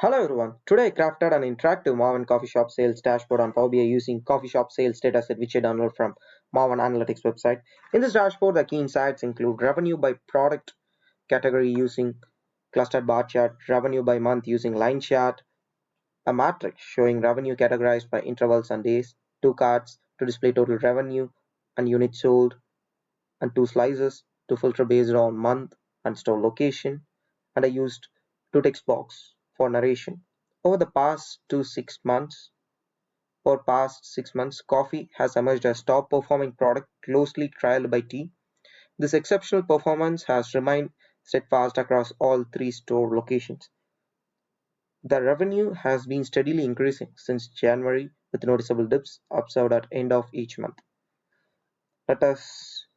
Hello everyone. Today I crafted an interactive Maven coffee shop sales dashboard on Power BI using coffee shop sales dataset which I downloaded from Maven Analytics website. In this dashboard, the key insights include revenue by product category using clustered bar chart, revenue by month using line chart, a matrix showing revenue categorized by intervals and days, two cards to display total revenue and units sold, and two slices to filter based on month and store location, and I used two text box for narration. Over the past 6 months, coffee has emerged as top performing product closely trailed by tea. This exceptional performance has remained steadfast across all three store locations. The revenue has been steadily increasing since January with noticeable dips observed at end of each month. Let us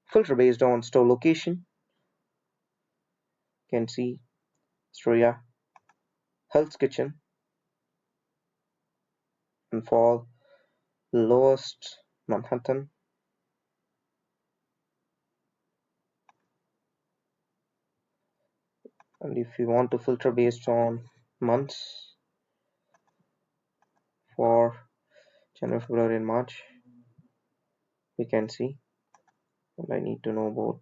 filter based on store location. You can see Astoria, Hell's Kitchen, and for lowest Manhattan. And if you want to filter based on months for January, February, and March, we can see. And I need to know about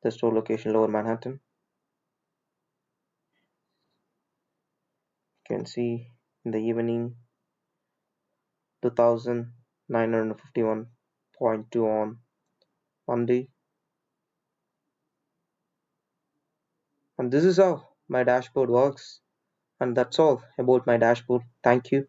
the store location lower Manhattan. You can see in the evening 2951.2 on Monday. And this is how my dashboard works. And that's all about my dashboard. Thank you.